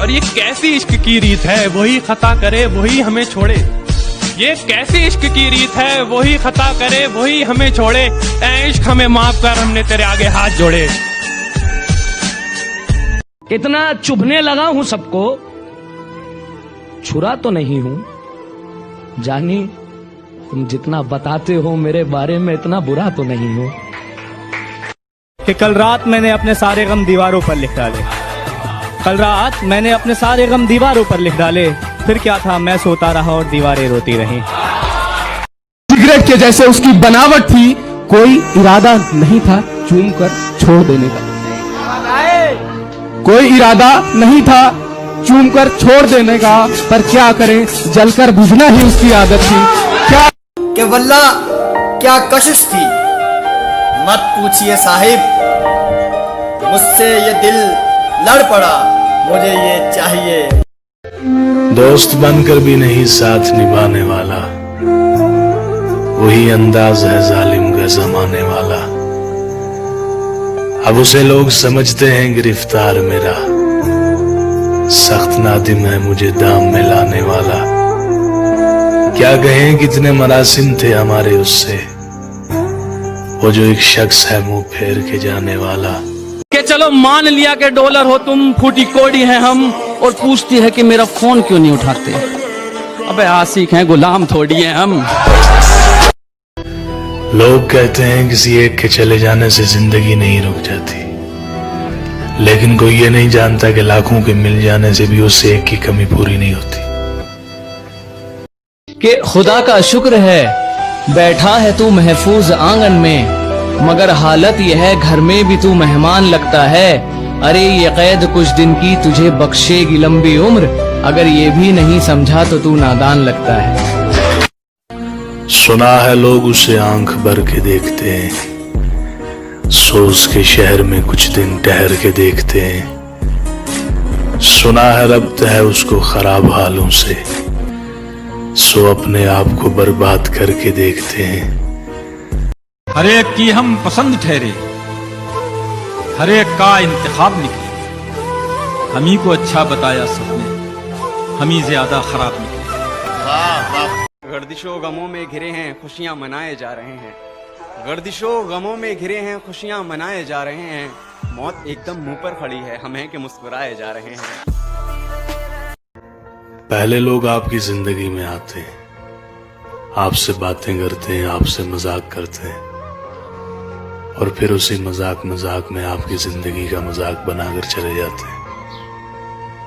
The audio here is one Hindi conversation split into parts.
और ये कैसी इश्क की रीत है, वही खता करे वही हमें छोड़े। ये कैसी इश्क की रीत है, वही खता करे वही हमें छोड़े। ऐ इश्क हमें माफ कर, हमने तेरे आगे हाथ जोड़े। इतना चुभने लगा हूं सबको, छुरा तो नहीं हूं। जानी तुम जितना बताते हो मेरे बारे में, इतना बुरा तो नहीं हूं। कि कल रात मैंने अपने सारे गम दीवारों पर लिख डाले, कल रात मैंने अपने सारे गम दीवारों पर लिख डाले। फिर क्या था, मैं सोता रहा और दीवारें रोती रहीं। सिगरेट के जैसे उसकी बनावट थी, कोई इरादा नहीं था चूम कर छोड़ देने का। कोई इरादा नहीं था चूम कर छोड़ देने का, पर क्या करें, जलकर बुझना ही उसकी आदत थी। क्या कि वल्ला क्या कशिश थी, मत पूछिए साहिब, मुझसे ये दिल लड़ पड़ा, मुझे ये चाहिए। दोस्त बनकर भी नहीं साथ निभाने वाला, वही अंदाज है जालिम का जमाने वाला। अब उसे लोग समझते हैं गिरफ्तार मेरा, सख्त नादिम है मुझे दाम में लाने वाला। क्या कहें कितने मरासिम थे हमारे उससे, वो जो एक शख्स है मुंह फेर के जाने वाला। कि चलो मान लिया कि डॉलर हो तुम, फूटी कोड़ी है हम, और पूछती है कि मेरा फोन क्यों नहीं उठाते। अबे आशिक हैं, गुलाम थोड़ी हैं हम। लोग कहते हैं किसी एक के चले जाने से जिंदगी नहीं रुक जाती, लेकिन कोई ये नहीं जानता कि लाखों के मिल जाने से भी उस एक की कमी पूरी नहीं होती। कि खुदा का शुक्र है बैठा है तू महफूज आंगन में, मगर हालत यह है घर में भी तू मेहमान लगता है। अरे ये कैद कुछ दिन की तुझे बख्शेगी लंबी उम्र, अगर ये भी नहीं समझा तो तू नादान लगता है। सुना है लोग उसे आंख भर के देखते हैं, सोच के शहर में कुछ दिन ठहर के देखते हैं। सुना है रब्त है उसको खराब हालों से, सो अपने आप को बर्बाद करके देखते हैं। हर एक की हम पसंद ठहरे, हर एक का इंतखाब निकले। हम ही को अच्छा बताया सबने, हम ही ज्यादा खराब निकले। गर्दिशों गमों में घिरे हैं, खुशियां मनाए जा रहे हैं। गर्दिशों गमों में घिरे हैं, खुशियां मनाए जा रहे हैं। मौत एकदम मुंह पर खड़ी है, हम हैं कि मुस्कुराए जा रहे हैं। पहले लोग आपकी जिंदगी में आते हैं, आपसे बातें करते हैं, आपसे मजाक करते हैं, और फिर उसी मजाक में आपकी जिंदगी का मजाक बनाकर चले जाते हैं,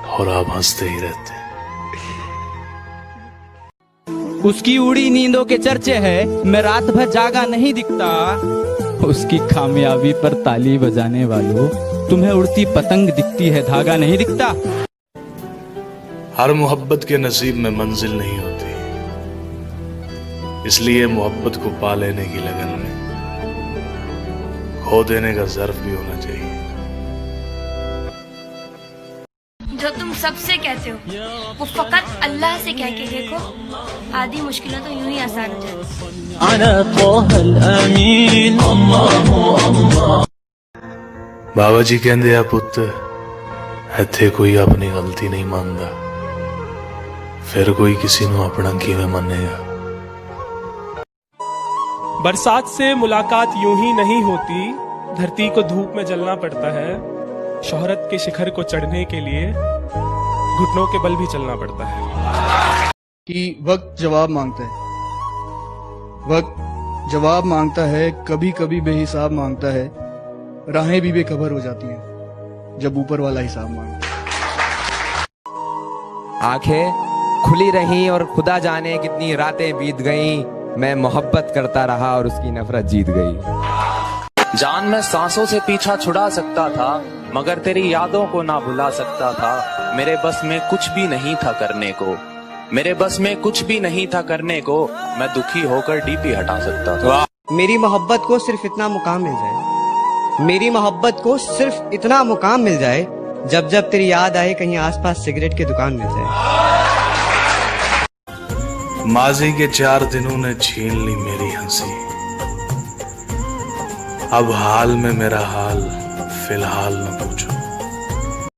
और आप हंसते ही रहते हैं। उसकी उड़ी नींदों के चर्चे है, मैं रात भर जागा नहीं दिखता। उसकी कामयाबी पर ताली बजाने वालों, तुम्हें उड़ती पतंग दिखती है, धागा नहीं दिखता। हर मोहब्बत के नसीब में मंजिल नहीं होती, इसलिए मोहब्बत को पा लेने की लगन में खो देने का ज़र्फ भी होना चाहिए। जो तुम सबसे कहते हो वो फकत अल्लाह से कह के देखो, आधी मुश्किलें तो यूं ही आसान हो जाती। बाबा जी कहते हैं पुत्र, इत्थे कोई अपनी गलती नहीं मानता, फिर कोई किसी को अपना किवें मानेगा। बरसात से मुलाकात यूं ही नहीं होती, धरती को धूप में जलना पड़ता है। शोहरत के शिखर को चढ़ने के लिए घुटनों के बल भी चलना पड़ता है। कि वक्त जवाब मांगता है, वक्त जवाब मांगता है, कभी कभी बेहिसाब मांगता है। राहें भी बेखबर हो जाती हैं जब ऊपर वाला हिसाब मांगता है। आंखें खुली रहीं और खुदा जाने कितनी रातें बीत गईं, मैं मोहब्बत करता रहा और उसकी नफरत जीत गई। जान मैं सांसों से पीछा छुड़ा सकता था, मगर तेरी यादों को ना भुला सकता था। मेरे बस में कुछ भी नहीं था करने को, मेरे बस में कुछ भी नहीं था करने को, मैं दुखी होकर डीपी हटा सकता था। मेरी मोहब्बत को सिर्फ इतना मुकाम मिल जाए, मेरी मोहब्बत को सिर्फ इतना मुकाम मिल जाए, जब जब तेरी याद आए कहीं आसपास सिगरेट की दुकान मिल जाए। माजी के 4 दिनों ने छीन ली मेरी हंसी, अब हाल में मेरा हाल फिलहाल न पूछो।